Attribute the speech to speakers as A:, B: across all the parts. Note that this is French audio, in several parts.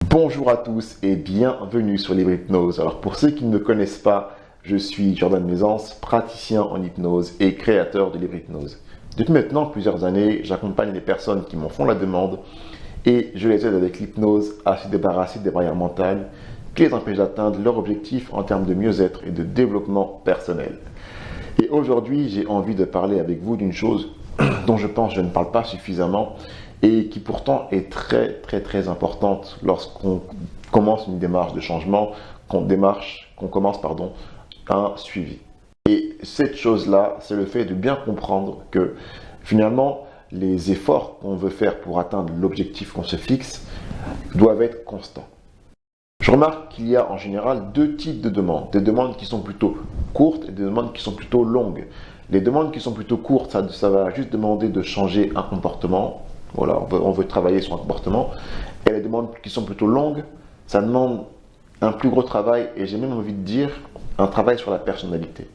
A: Bonjour à tous et bienvenue sur Libre Hypnose. Alors pour ceux qui ne me connaissent pas, je suis Jordan Maisance, praticien en hypnose et créateur de Libre Hypnose. Depuis maintenant plusieurs années, j'accompagne les personnes qui m'en font la demande et je les aide avec l'hypnose à se débarrasser des barrières mentales qui les empêchent d'atteindre leur objectif en termes de mieux-être et de développement personnel. Et aujourd'hui, j'ai envie de parler avec vous d'une chose dont je pense que je ne parle pas suffisamment et qui pourtant est très importante lorsqu'on commence une démarche de changement, qu'on commence un suivi. Et cette chose-là, c'est le fait de bien comprendre que finalement, les efforts qu'on veut faire pour atteindre l'objectif qu'on se fixe doivent être constants. Je remarque qu'il y a en général deux types de demandes. Des demandes qui sont plutôt courtes et des demandes qui sont plutôt longues. Les demandes qui sont plutôt courtes, ça va juste demander de changer un comportement. Voilà, on veut travailler sur un comportement. Et les demandes qui sont plutôt longues, ça demande un plus gros travail et j'ai même envie de dire un travail sur la personnalité.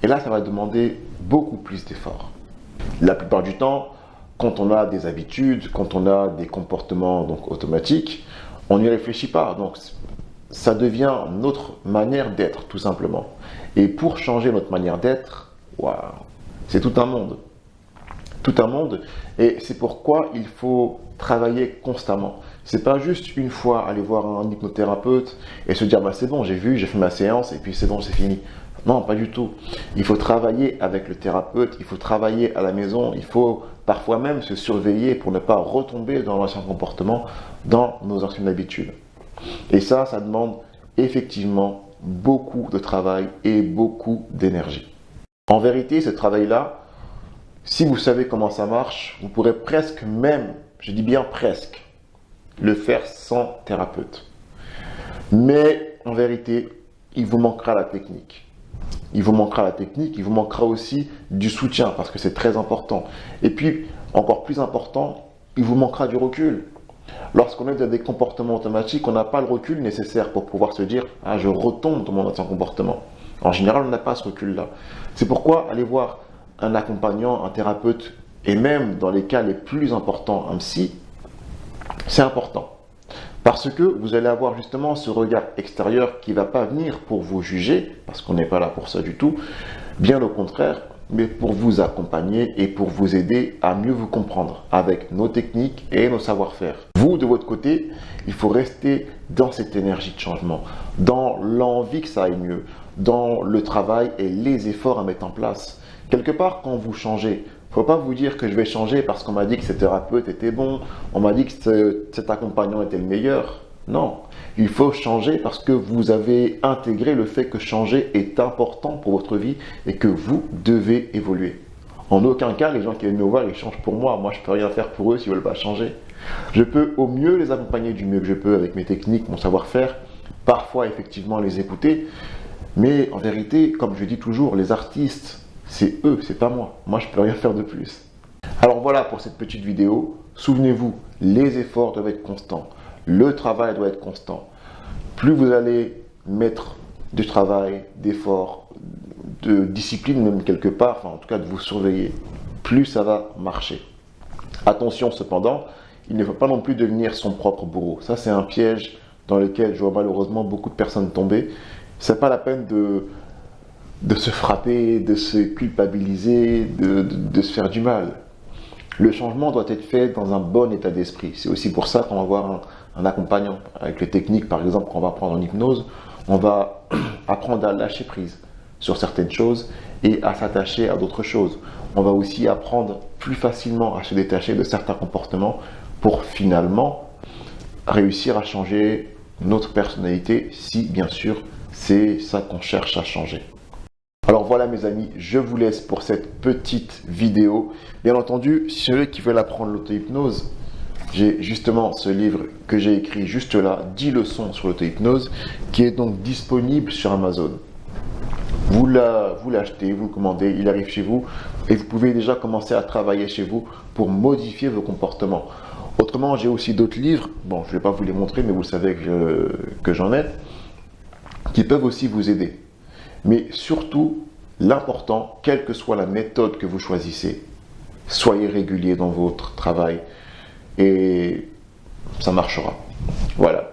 A: Et là, ça va demander beaucoup plus d'efforts. La plupart du temps, quand on a des habitudes, quand on a des comportements automatiques, on n'y réfléchit pas. Donc, ça devient notre manière d'être, tout simplement. Et pour changer notre manière d'être, waouh, c'est tout un monde. Tout un monde, et c'est pourquoi il faut travailler constamment. C'est pas juste une fois aller voir un hypnothérapeute et se dire bah c'est bon, j'ai fait ma séance et puis c'est bon, c'est fini. Non, pas du tout. Il faut travailler avec le thérapeute, il faut travailler à la maison, il faut parfois même se surveiller pour ne pas retomber dans l'ancien comportement, dans nos anciennes habitudes. Et ça demande effectivement beaucoup de travail et beaucoup d'énergie. En vérité, ce travail-là, si vous savez comment ça marche, vous pourrez presque même, je dis bien presque, le faire sans thérapeute. Mais en vérité, il vous manquera la technique. Il vous manquera la technique, il vous manquera aussi du soutien parce que c'est très important. Et puis, encore plus important, il vous manquera du recul. Lorsqu'on est dans des comportements automatiques, on n'a pas le recul nécessaire pour pouvoir se dire « Ah, je retombe dans mon ancien comportement ». En général, on n'a pas ce recul-là. C'est pourquoi allez voir un accompagnant, un thérapeute, et même dans les cas les plus importants, un psy, c'est important. Parce que vous allez avoir justement ce regard extérieur qui ne va pas venir pour vous juger, parce qu'on n'est pas là pour ça du tout, bien au contraire, mais pour vous accompagner et pour vous aider à mieux vous comprendre avec nos techniques et nos savoir-faire. Vous, de votre côté, il faut rester dans cette énergie de changement, dans l'envie que ça aille mieux, dans le travail et les efforts à mettre en place. Quelque part, quand vous changez, il ne faut pas vous dire que je vais changer parce qu'on m'a dit que ce thérapeute était bon, on m'a dit que cet accompagnant était le meilleur. Non, il faut changer parce que vous avez intégré le fait que changer est important pour votre vie et que vous devez évoluer. En aucun cas, les gens qui viennent me voir, ils changent pour moi. Moi, je ne peux rien faire pour eux s'ils ne veulent pas changer. Je peux au mieux les accompagner du mieux que je peux avec mes techniques, mon savoir-faire, parfois effectivement les écouter. Mais en vérité, comme je dis toujours, les artistes, c'est eux, c'est pas moi. Moi, je peux rien faire de plus. Alors voilà pour cette petite vidéo. Souvenez-vous, les efforts doivent être constants. Le travail doit être constant. Plus vous allez mettre du travail, d'efforts, de discipline même quelque part, enfin en tout cas de vous surveiller, plus ça va marcher. Attention cependant, il ne faut pas non plus devenir son propre bourreau. Ça c'est un piège dans lequel je vois malheureusement beaucoup de personnes tomber. C'est pas la peine de se frapper, de se culpabiliser, de se faire du mal. Le changement doit être fait dans un bon état d'esprit. C'est aussi pour ça qu'on va voir un accompagnant. Avec les techniques, par exemple, qu'on va apprendre en hypnose, on va apprendre à lâcher prise sur certaines choses et à s'attacher à d'autres choses. On va aussi apprendre plus facilement à se détacher de certains comportements pour finalement réussir à changer notre personnalité si, bien sûr, c'est ça qu'on cherche à changer. Alors voilà mes amis, je vous laisse pour cette petite vidéo. Bien entendu, ceux qui veulent apprendre l'auto-hypnose, j'ai justement ce livre que j'ai écrit juste là, 10 leçons sur l'auto-hypnose, qui est donc disponible sur Amazon. Vous l'achetez, vous le commandez, il arrive chez vous et vous pouvez déjà commencer à travailler chez vous pour modifier vos comportements. Autrement, j'ai aussi d'autres livres, bon je ne vais pas vous les montrer mais vous savez que j'en ai, qui peuvent aussi vous aider. Mais surtout, l'important, quelle que soit la méthode que vous choisissez, soyez régulier dans votre travail et ça marchera. Voilà.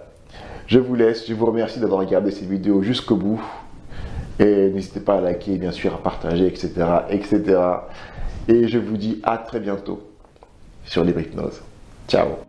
A: Je vous laisse, je vous remercie d'avoir regardé ces vidéos jusqu'au bout. Et n'hésitez pas à liker, bien sûr, à partager, etc., etc. Et je vous dis à très bientôt sur Libre Hypnose. Ciao.